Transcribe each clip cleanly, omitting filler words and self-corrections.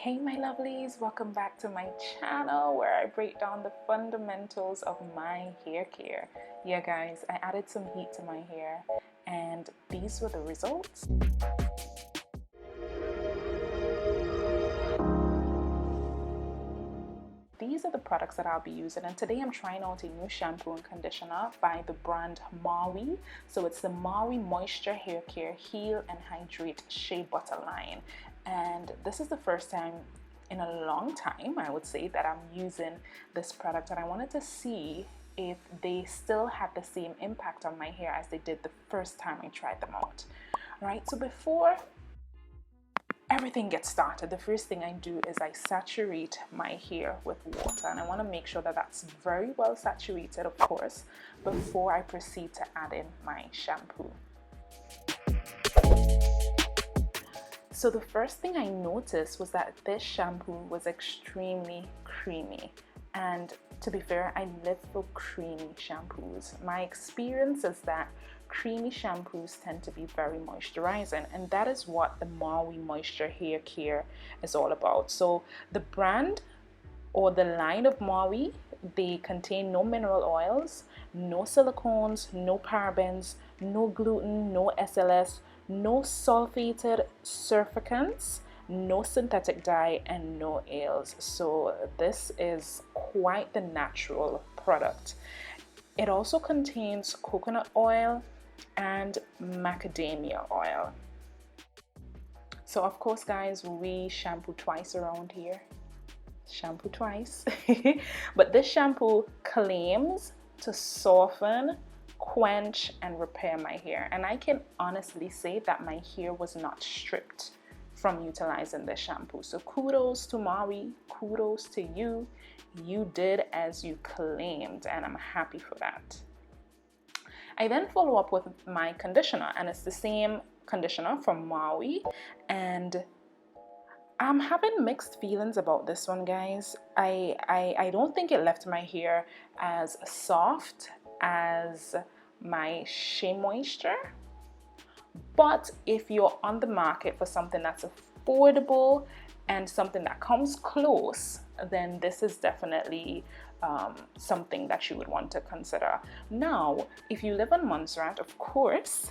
Hey my lovelies, welcome back to my channel where I break down the fundamentals of my hair care. Yeah guys, I added some heat to my hair and these were the results. These are the products that I'll be using, and today I'm trying out a new shampoo and conditioner by the brand Maui. So it's the Maui Moisture Hair Care Heal and Hydrate Shea Butter line, and this is the first time in a long time, I would say, that I'm using this product, and I wanted to see if they still had the same impact on my hair as they did the first time I tried them out. Right, so before everything gets started, the first thing I do is I saturate my hair with water, and I want to make sure that that's very well saturated, of course, before I proceed to add in my shampoo. So the first thing I noticed was that this shampoo was extremely creamy, and to be fair, I live for creamy shampoos. My experience is that creamy shampoos tend to be very moisturizing, and that is what the Maui Moisture Hair Care is all about. So the brand or the line of Maui, they contain no mineral oils, no silicones, no parabens, no gluten, no SLS, no sulfated surfactants, no synthetic dye, and no oils. So this is quite the natural product. It also contains coconut oil and macadamia oil. So of course guys, we shampoo twice around here. Shampoo twice. But this shampoo claims to soften, quench, and repair my hair, and I can honestly say that my hair was not stripped from utilizing this shampoo. So kudos to Maui, kudos to you. You did as you claimed, and I'm happy for that. I then follow up with my conditioner, and it's the same conditioner from Maui, and I'm having mixed feelings about this one, guys. I don't think it left my hair as soft as my Shea Moisture, but if you're on the market for something that's affordable and something that comes close, then this is definitely something that you would want to consider. Now, if you live in Montserrat, of course,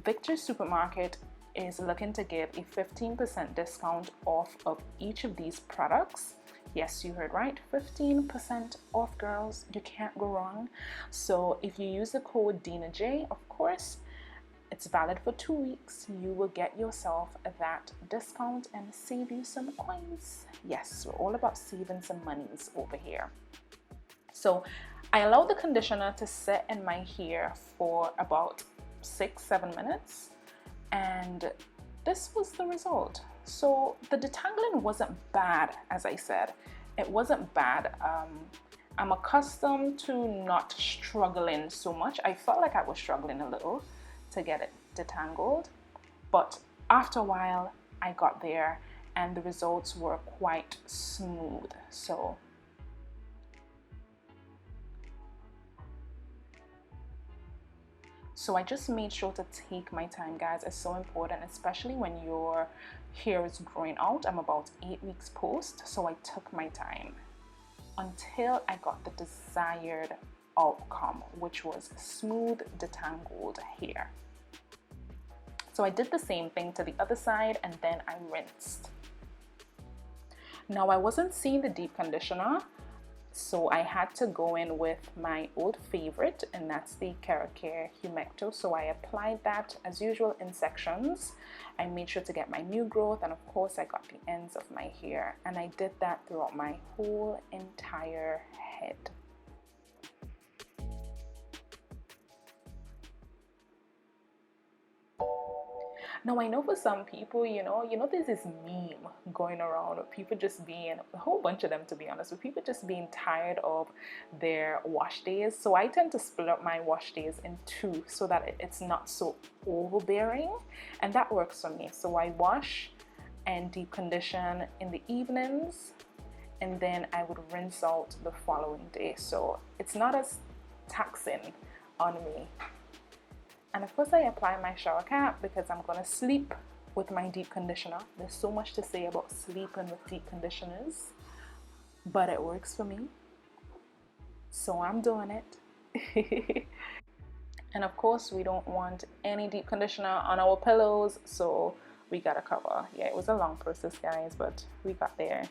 Victor's Supermarket is looking to give a 15% discount off of each of these products. Yes, you heard right, 15% off, girls. You can't go wrong. So if you use the code DenaJ, of course, it's valid for 2 weeks. You will get yourself that discount and save you some coins. Yes, we're all about saving some monies over here. So I allow the conditioner to sit in my hair for about 6-7 minutes, and this was the result. So the detangling wasn't bad, as I said. It wasn't bad. I'm accustomed to not struggling so much. I felt like I was struggling a little to get it detangled, but after a while I got there and the results were quite smooth. So I just made sure to take my time, guys. It's so important, especially when your hair is growing out. I'm about 8 weeks post, so I took my time until I got the desired outcome, which was smooth, detangled hair. So I did the same thing to the other side, and then I rinsed. Now I wasn't seeing the deep conditioner, so I had to go in with my old favorite, and that's the Keracare Humecto. So I applied that as usual in sections. I made sure to get my new growth, and of course I got the ends of my hair, and I did that throughout my whole entire head. Now I know for some people, you know there's this meme going around of people just being, a whole bunch of them to be honest, with people just being tired of their wash days. So I tend to split up my wash days in 2 so that it's not so overbearing, and that works for me. So I wash and deep condition in the evenings, and then I would rinse out the following day. So it's not as taxing on me. And of course I apply my shower cap because I'm gonna sleep with my deep conditioner. There's so much to say about sleeping with deep conditioners, but it works for me, so I'm doing it. And of course, we don't want any deep conditioner on our pillows, so we got a cover. Yeah, it was a long process, guys, but we got there.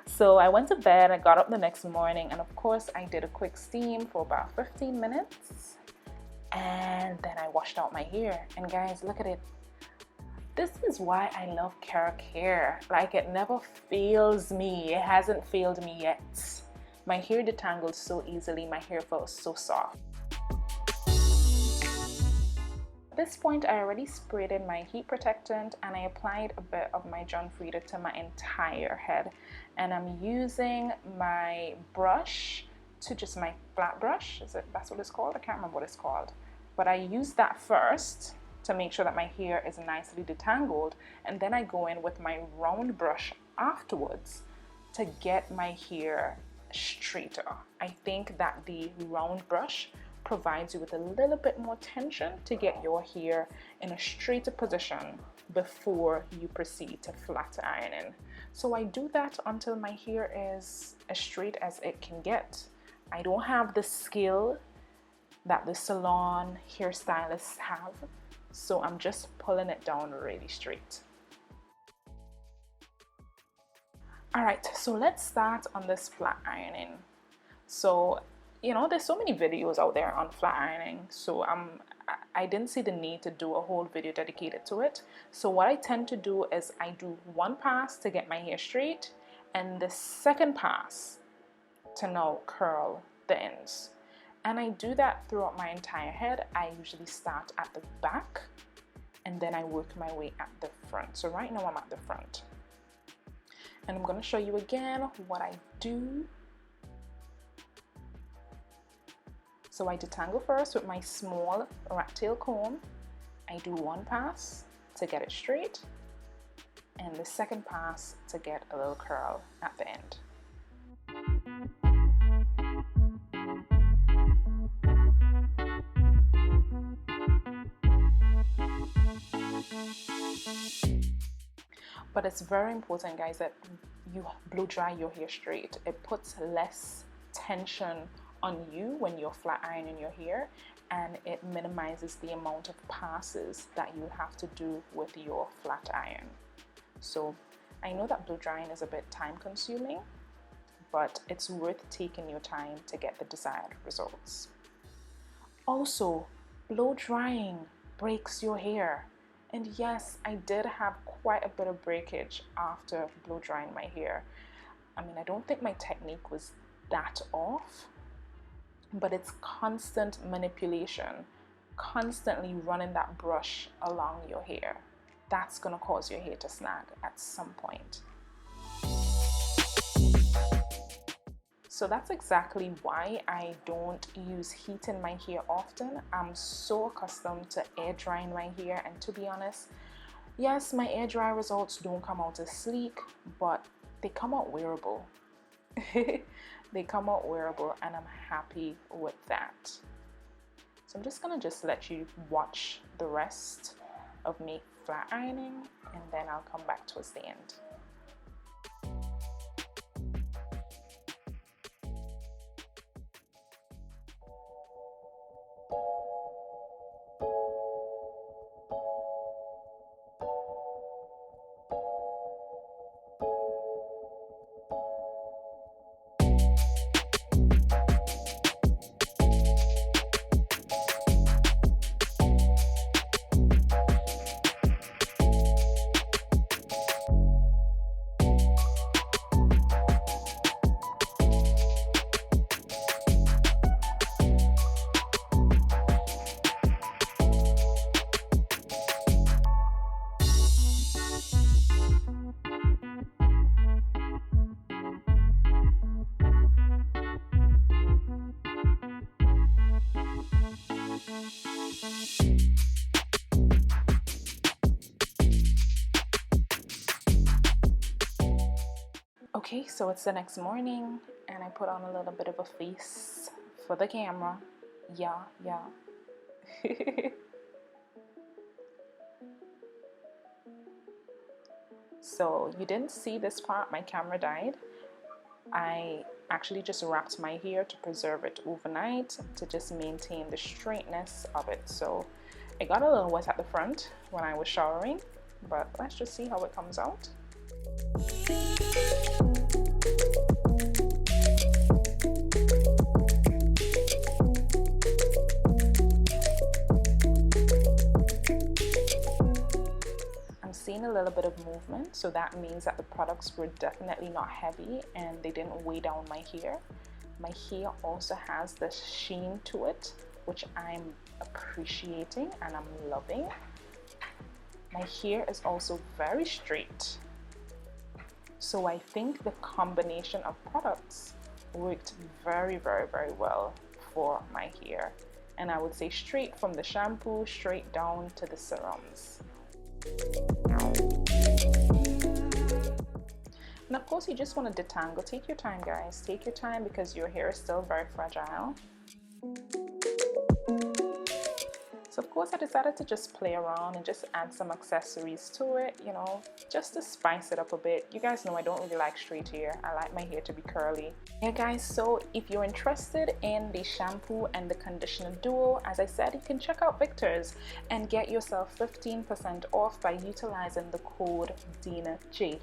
So I went to bed, I got up the next morning, and of course I did a quick steam for about 15 minutes, and then I washed out my hair. And guys, look at it. This is why I love Kara hair. Like, it never fails me. It hasn't failed me yet. My hair detangled so easily. My hair felt so soft. At this point, I already sprayed in my heat protectant and I applied a bit of my John Frieda to my entire head. And I'm using my brush to just my flat brush. That's what it's called? I can't remember what it's called. But I use that first to make sure that my hair is nicely detangled. And then I go in with my round brush afterwards to get my hair straighter. I think that the round brush provides you with a little bit more tension to get your hair in a straighter position before you proceed to flat ironing. So I do that until my hair is as straight as it can get. I don't have the skill that the salon hairstylists have, so I'm just pulling it down really straight. Alright, so let's start on this flat ironing. So you know, there's so many videos out there on flat ironing, so I didn't see the need to do a whole video dedicated to it. So what I tend to do is I do one pass to get my hair straight, and the second pass to now curl the ends. And I do that throughout my entire head. I usually start at the back and then I work my way at the front. So right now I'm at the front. And I'm going to show you again what I do. So I detangle first with my small rat tail comb. I do one pass to get it straight, and the second pass to get a little curl at the end. But it's very important, guys, that you blow dry your hair straight. It puts less tension on you when you're flat ironing your hair, and it minimizes the amount of passes that you have to do with your flat iron. So I know that blow drying is a bit time consuming, but it's worth taking your time to get the desired results. Also, blow drying breaks your hair. And yes, I did have quite a bit of breakage after blow drying my hair. I mean, I don't think my technique was that off, but it's constant manipulation, constantly running that brush along your hair. That's gonna cause your hair to snag at some point. So that's exactly why I don't use heat in my hair often. I'm so accustomed to air drying my hair, and to be honest, yes, my air dry results don't come out as sleek, but they come out wearable. They come out wearable, and I'm happy with that. So I'm just gonna let you watch the rest of me flat ironing, and then I'll come back towards the end. Okay, so it's the next morning, and I put on a little bit of a face for the camera. Yeah. So you didn't see this part, my camera died. I actually just wrapped my hair to preserve it overnight to just maintain the straightness of it. So it got a little wet at the front when I was showering, but let's just see how it comes out. Seeing a little bit of movement, so that means that the products were definitely not heavy and they didn't weigh down my hair. My hair also has this sheen to it, which I'm appreciating and I'm loving. My hair is also very straight, so I think the combination of products worked very well for my hair, and I would say straight from the shampoo straight down to the serums. And of course, you just want to detangle. Take your time, guys. Take your time because your hair is still very fragile. So of course I decided to just play around and just add some accessories to it, you know, just to spice it up a bit. You guys know I don't really like straight hair. I like my hair to be curly. Yeah guys, so if you're interested in the shampoo and the conditioner duo, as I said, you can check out Victor's and get yourself 15% off by utilizing the code DenaJ.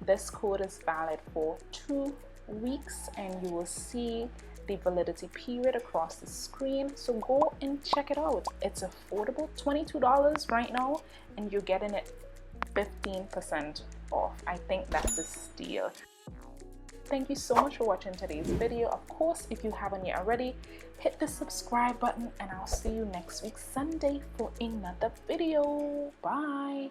This code is valid for 2 weeks and you will see the validity period across the screen, so go and check it out. It's affordable, $22 right now, and you're getting it 15% off. I think that's a steal. Thank you so much for watching today's video. Of course, if you haven't yet already, hit the subscribe button and I'll see you next week Sunday for another video. Bye.